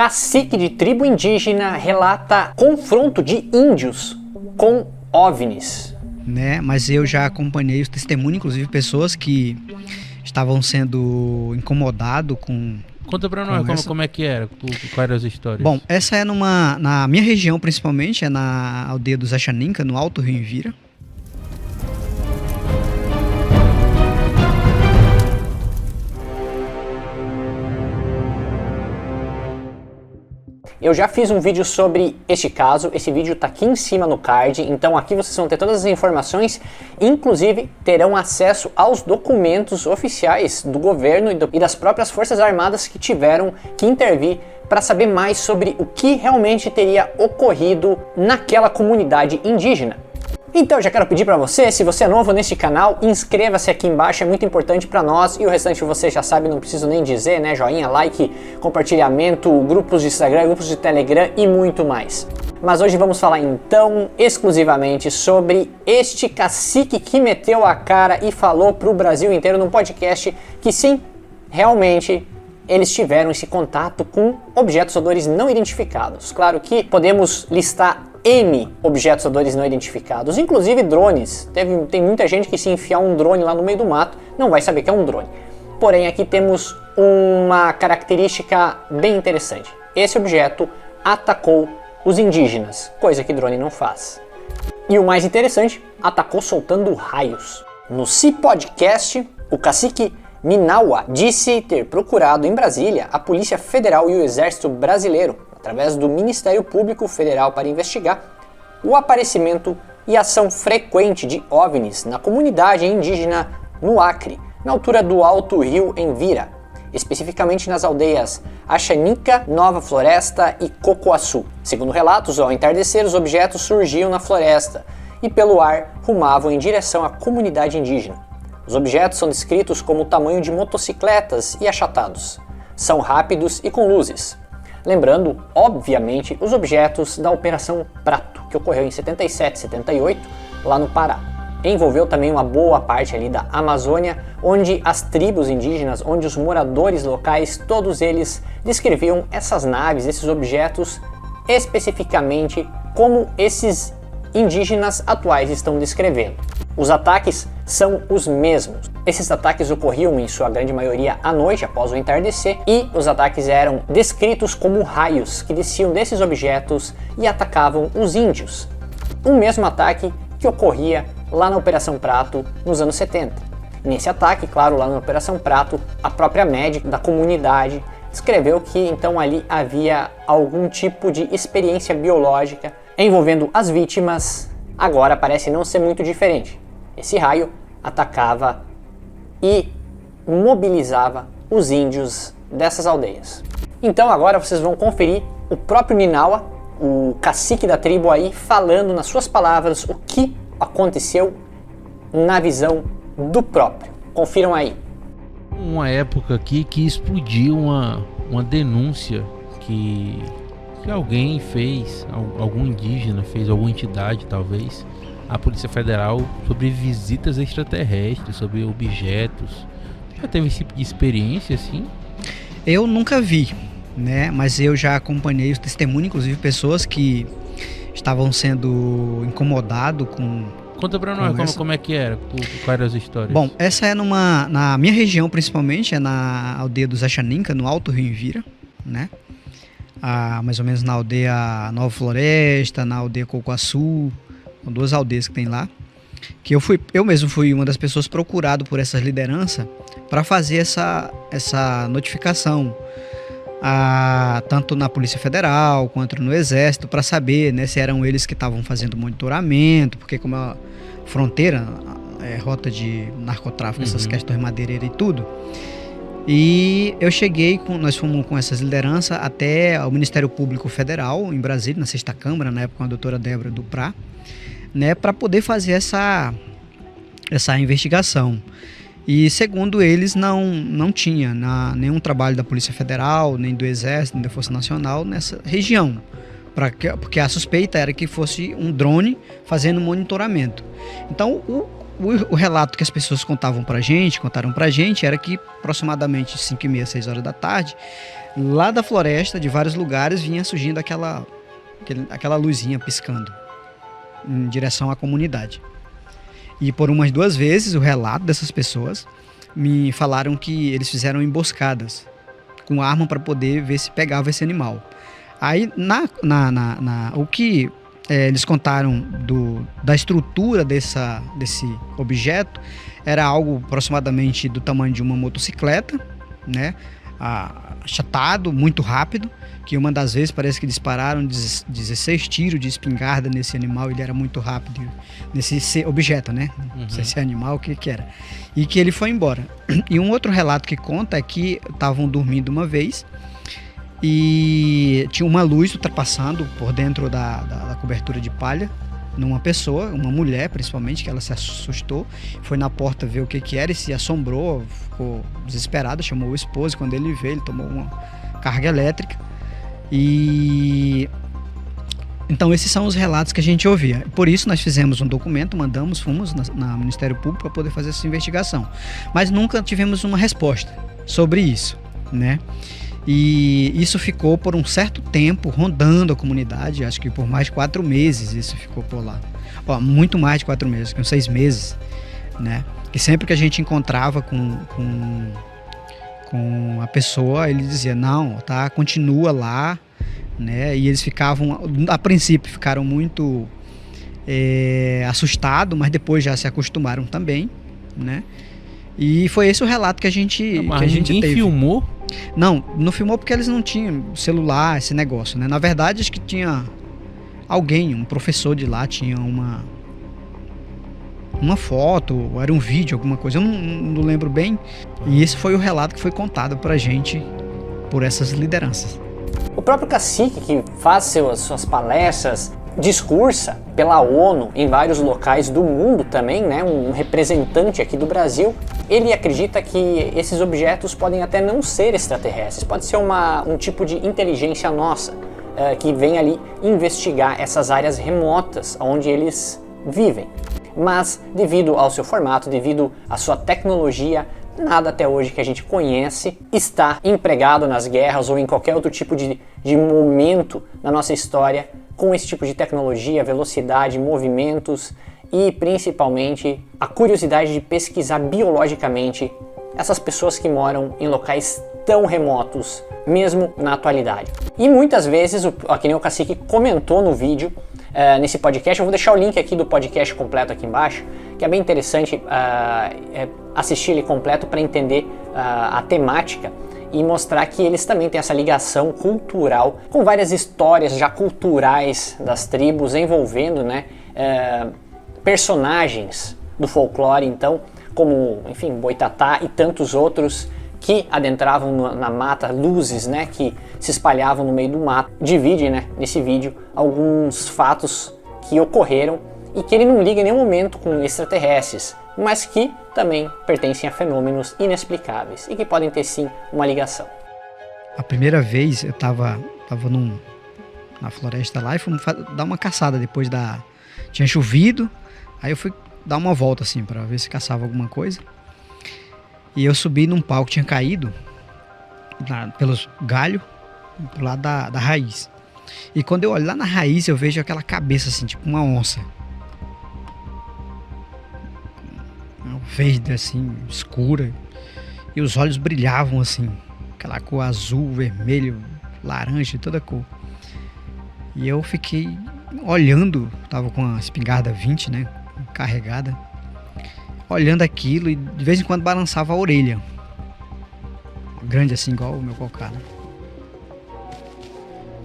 Cacique de tribo indígena relata confronto de índios com OVNIs. Mas eu já acompanhei os testemunhos, inclusive pessoas que estavam sendo incomodados com... Conta pra nós como é que era, quais eram as histórias. Bom, essa é na minha região principalmente, é na aldeia dos Achaninca, no Alto Rio Envira. Eu já fiz um vídeo sobre este caso, esse vídeo tá aqui em cima no card, então aqui vocês vão ter todas as informações, inclusive terão acesso aos documentos oficiais do governo e das próprias Forças Armadas que tiveram que intervir para saber mais sobre o que realmente teria ocorrido naquela comunidade indígena. Então eu já quero pedir para você, se você é novo neste canal, inscreva-se aqui embaixo, é muito importante para nós, e o restante você já sabe, não preciso nem dizer, né? Joinha, like, compartilhamento, grupos de Instagram, grupos de Telegram e muito mais. Mas hoje vamos falar então exclusivamente sobre este cacique que meteu a cara e falou para o Brasil inteiro num podcast que sim, realmente eles tiveram esse contato com objetos voadores não identificados. Claro que podemos listar N objetos voadores não identificados, inclusive drones. Tem muita gente que se enfiar um drone lá no meio do mato não vai saber que é um drone. Porém, aqui temos uma característica bem interessante. Esse objeto atacou os indígenas, coisa que drone não faz. E o mais interessante, atacou soltando raios. No Si Podcast, o cacique Ninawa disse ter procurado em Brasília a Polícia Federal e o Exército Brasileiro, através do Ministério Público Federal, para investigar o aparecimento e ação frequente de OVNIs na comunidade indígena no Acre, na altura do Alto Rio Envira, especificamente nas aldeias Achaninca, Nova Floresta e Cocoaçu. Segundo relatos, ao entardecer, os objetos surgiam na floresta e pelo ar rumavam em direção à comunidade indígena. Os objetos são descritos como o tamanho de motocicletas e achatados. São rápidos e com luzes. Lembrando, obviamente, os objetos da Operação Prato, que ocorreu em 77 e 78, lá no Pará. Envolveu também uma boa parte ali da Amazônia, onde as tribos indígenas, onde os moradores locais, todos eles descreviam essas naves, esses objetos, especificamente como esses indígenas atuais estão descrevendo. Os ataques são os mesmos. Esses ataques ocorriam em sua grande maioria à noite, após o entardecer, e os ataques eram descritos como raios que desciam desses objetos e atacavam os índios. O mesmo ataque que ocorria lá na Operação Prato nos anos 70. Nesse ataque, claro, lá na Operação Prato, a própria médica da comunidade descreveu que então ali havia algum tipo de experiência biológica envolvendo as vítimas. Agora parece não ser muito diferente. Esse raio atacava e mobilizava os índios dessas aldeias. Então agora vocês vão conferir o próprio Ninawa, o cacique da tribo aí, falando nas suas palavras o que aconteceu na visão do próprio. Confiram aí. Uma época aqui que explodiu uma denúncia que alguém fez, algum indígena fez, alguma entidade talvez, a Polícia Federal, sobre visitas extraterrestres, sobre objetos. Já teve esse tipo de experiência assim? Eu nunca vi, mas eu já acompanhei os testemunhos, inclusive pessoas que estavam sendo incomodados com... Conta pra nós como é que era, quais eram as histórias. Bom, essa é na minha região principalmente, é na aldeia dos Achaninca, no Alto Rio Envira, mais ou menos na aldeia Nova Floresta, na aldeia Cocoaçu, são duas aldeias que tem lá, que eu mesmo fui uma das pessoas procurado por essas lideranças para fazer essa notificação, tanto na Polícia Federal quanto no Exército, para saber se eram eles que estavam fazendo monitoramento, porque como a fronteira, rota de narcotráfico, essas questões madeireiras e tudo. E eu nós fomos com essas lideranças até o Ministério Público Federal, em Brasília, na 6ª Câmara, na época com a doutora Débora Duprá, para poder fazer essa investigação. E segundo eles, não tinha nenhum trabalho da Polícia Federal, nem do Exército, nem da Força Nacional nessa região, porque a suspeita era que fosse um drone fazendo monitoramento. Então, o relato que as pessoas contaram pra gente era que aproximadamente 5h30, 6 horas da tarde, Lá da floresta, de vários lugares, vinha surgindo aquela luzinha piscando em direção à comunidade. E por umas 2 vezes, o relato dessas pessoas me falaram que eles fizeram emboscadas com arma para poder ver se pegava esse animal. Aí, o que eles contaram da estrutura desse objeto era algo aproximadamente do tamanho de uma motocicleta, né? Achatado, muito rápido, que uma das vezes parece que dispararam 16 tiros de espingarda nesse animal. Ele era muito rápido, nesse objeto, né? Não sei se é animal, o que era. E que ele foi embora. E um outro relato que conta é que estavam dormindo uma vez e tinha uma luz ultrapassando por dentro da cobertura de palha numa pessoa, uma mulher principalmente, que ela se assustou, foi na porta ver o que era e se assombrou, ficou desesperada, chamou o esposo. Quando ele veio, ele tomou uma carga elétrica. E então esses são os relatos que a gente ouvia. Por isso nós fizemos um documento, fomos na Ministério Público para poder fazer essa investigação, mas nunca tivemos uma resposta sobre isso, né? E isso ficou por um certo tempo rondando a comunidade, acho que por mais de 4 meses isso ficou por lá. Muito mais de 4 meses, com 6 meses, né? Que sempre que a gente encontrava com a pessoa, ele dizia, não, tá, continua lá, né? E eles ficavam, a princípio ficaram muito assustados, mas depois já se acostumaram também, né? E foi esse o relato que a gente teve. Ninguém filmou? Não filmou porque eles não tinham celular, esse negócio, né? Na verdade, acho que tinha alguém, um professor de lá, tinha uma foto, ou era um vídeo, alguma coisa, eu não lembro bem. E esse foi o relato que foi contado pra gente por essas lideranças. O próprio cacique, que faz suas palestras, discursa pela ONU em vários locais do mundo também, né? Um representante aqui do Brasil, ele acredita que esses objetos podem até não ser extraterrestres, pode ser um tipo de inteligência nossa, que vem ali investigar essas áreas remotas onde eles vivem. Mas devido ao seu formato, devido à sua tecnologia, nada até hoje que a gente conhece está empregado nas guerras ou em qualquer outro tipo de momento na nossa história com esse tipo de tecnologia, velocidade, movimentos e principalmente a curiosidade de pesquisar biologicamente essas pessoas que moram em locais tão remotos, mesmo na atualidade. E muitas vezes, que nem o Cacique comentou no vídeo, nesse podcast, eu vou deixar o link aqui do podcast completo aqui embaixo, que é bem interessante assistir ele completo para entender a temática e mostrar que eles também têm essa ligação cultural com várias histórias já culturais das tribos envolvendo, né, personagens do folclore, então, como, enfim, Boitatá e tantos outros que adentravam na mata, luzes, né, que se espalhavam no meio do mato. Divide, né, nesse vídeo alguns fatos que ocorreram e que ele não liga em nenhum momento com extraterrestres, mas que também pertencem a fenômenos inexplicáveis e que podem ter sim uma ligação. A primeira vez eu tava na floresta lá e fomos dar uma caçada depois tinha chovido, aí eu fui dar uma volta assim para ver se caçava alguma coisa. E eu subi num pau que tinha caído pelos galhos pro lado da raiz. E quando eu olho lá na raiz, eu vejo aquela cabeça assim, tipo uma onça. Verde assim, escura. E os olhos brilhavam assim, aquela cor azul, vermelho, laranja, toda cor. E eu fiquei olhando, tava com a espingarda 20, né, carregada, olhando aquilo e de vez em quando balançava a orelha. Grande assim, igual o meu cocado.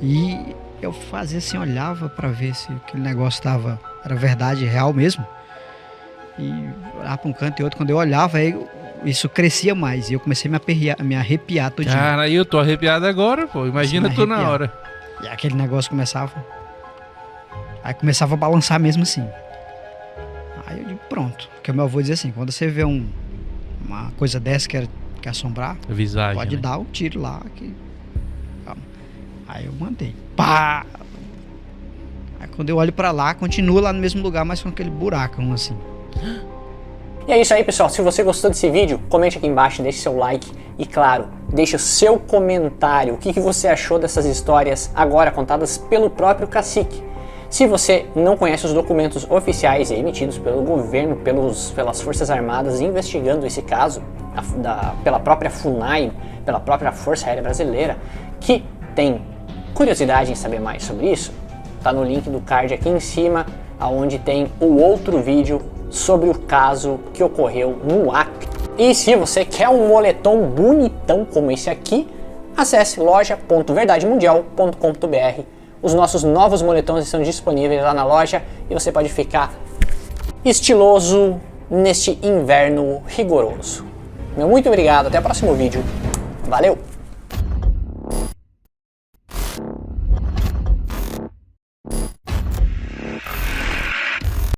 E eu fazia assim, olhava para ver se aquele negócio era verdade, real mesmo. E olhava para um canto e outro. Quando eu olhava, aí isso crescia mais. E eu comecei a me arrepiar todinho. Cara, eu tô arrepiado agora, pô. Imagina tu na hora. E aquele negócio começava a balançar mesmo assim. Aí eu digo, pronto. Porque o meu avô dizia assim, quando você vê uma coisa dessa que assombrar, visagem, pode, né, dar o tiro lá. Calma. Aí eu mandei. Pá! Aí quando eu olho pra lá, continua lá no mesmo lugar, mas com aquele buracão assim. E é isso aí, pessoal. Se você gostou desse vídeo, comente aqui embaixo, deixe seu like e, claro, deixe o seu comentário. O que você achou dessas histórias agora contadas pelo próprio cacique? Se você não conhece os documentos oficiais emitidos pelo governo, pelas Forças Armadas investigando esse caso, pela própria FUNAI, pela própria Força Aérea Brasileira, que tem curiosidade em saber mais sobre isso, tá no link do card aqui em cima, onde tem o outro vídeo sobre o caso que ocorreu no Acre. E se você quer um moletom bonitão como esse aqui, acesse loja.verdademundial.com.br. Os nossos novos moletons estão disponíveis lá na loja e você pode ficar estiloso neste inverno rigoroso. Meu muito obrigado, até o próximo vídeo. Valeu!